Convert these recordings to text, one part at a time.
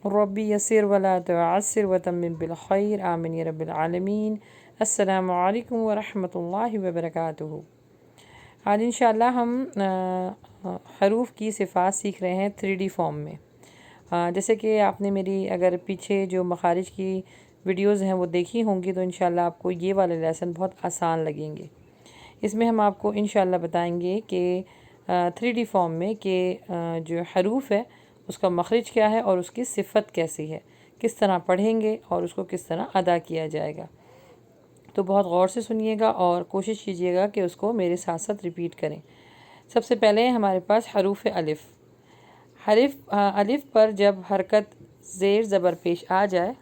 ربی یسر ولا تعسر وتمم بالخیر آمین یا رب العالمین۔ السلام علیکم ورحمۃ اللہ وبرکاتہ۔ آج انشاءاللہ ہم حروف کی صفات سیکھ رہے ہیں 3D فارم میں۔ جیسے کہ آپ نے میری اگر پیچھے جو مخارج کی ویڈیوز ہیں وہ دیکھی ہوں گی تو انشاءاللہ آپ کو یہ والے لیسن بہت آسان لگیں گے۔ اس میں ہم آپ کو انشاءاللہ بتائیں گے کہ 3D فارم میں کہ جو حروف ہے اس کا مخرج کیا ہے اور اس کی صفت کیسی ہے، کس طرح پڑھیں گے اور اس کو کس طرح ادا کیا جائے گا۔ تو بہت غور سے سنیے گا اور کوشش کیجیے گا کہ اس کو میرے ساتھ ساتھ ریپیٹ کریں۔ سب سے پہلے ہمارے پاس حروف الف۔ الف پر جب حرکت زیر زبر پیش آ جائے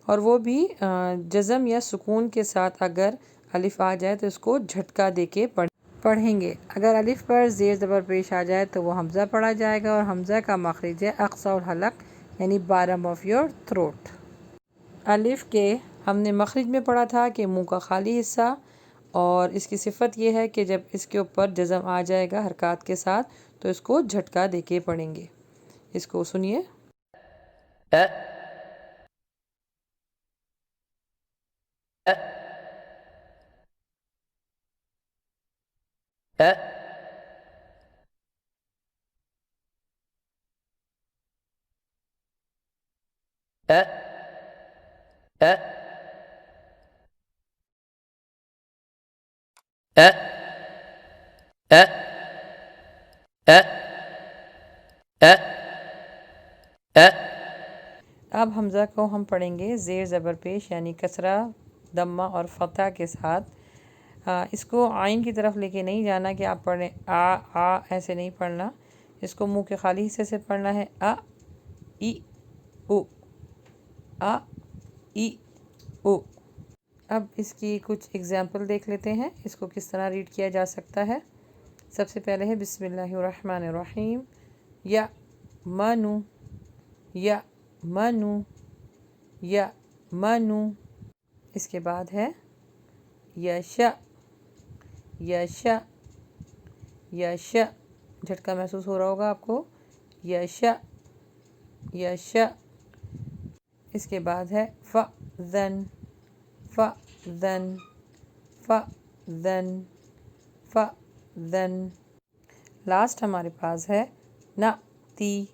اور وہ بھی جزم یا سکون کے ساتھ اگر الف آ جائے تو اس کو جھٹکا دے کے پڑھیں گے۔ اگر الف پر زیر زبر پیش آ جائے تو وہ حمزہ پڑھا جائے گا اور حمزہ کا مخرج ہے اقصی الحلق یعنی bottom of your throat۔ الف کے ہم نے مخرج میں پڑھا تھا کہ منہ کا خالی حصہ، اور اس کی صفت یہ ہے کہ جب اس کے اوپر جزم آ جائے گا حرکات کے ساتھ تو اس کو جھٹکا دے کے پڑھیں گے۔ اس کو سنیے۔ اب حمزہ کو ہم پڑھیں گے زیر زبر پیش یعنی کسرہ، دمہ اور فتح کے ساتھ۔ اس کو عین کی طرف لے کے نہیں جانا کہ آپ پڑھیں آ ایسے نہیں پڑھنا، اس کو منہ کے خالی حصے سے پڑھنا ہے۔ ای او، ای او۔ اب اس کی کچھ اگزامپل دیکھ لیتے ہیں، اس کو کس طرح ریڈ کیا جا سکتا ہے۔ سب سے پہلے ہے بسم اللہ الرحمن الرحیم، یا منو، یا منو، یا منو۔ اس کے بعد ہے یشا، یشا، یشا، جھٹکا محسوس ہو رہا ہوگا آپ کو، یشا، یشا۔ اس کے بعد ہے فَأْذَن، فَأْذَن، فَأْذَن، فَأْذَن۔ لاسٹ ہمارے پاس ہے نَأْتِی،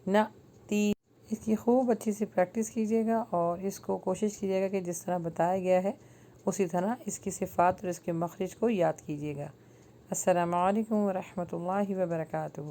نَأْتِی۔ اس کی خوب اچھی سی پریکٹس کیجیے گا اور اس کو کوشش کیجیے گا کہ جس طرح بتایا گیا ہے اسی طرح اس کی صفات اور اس کے مخرج کو یاد کیجیے گا۔ السلام علیکم ورحمۃ اللہ وبرکاتہ۔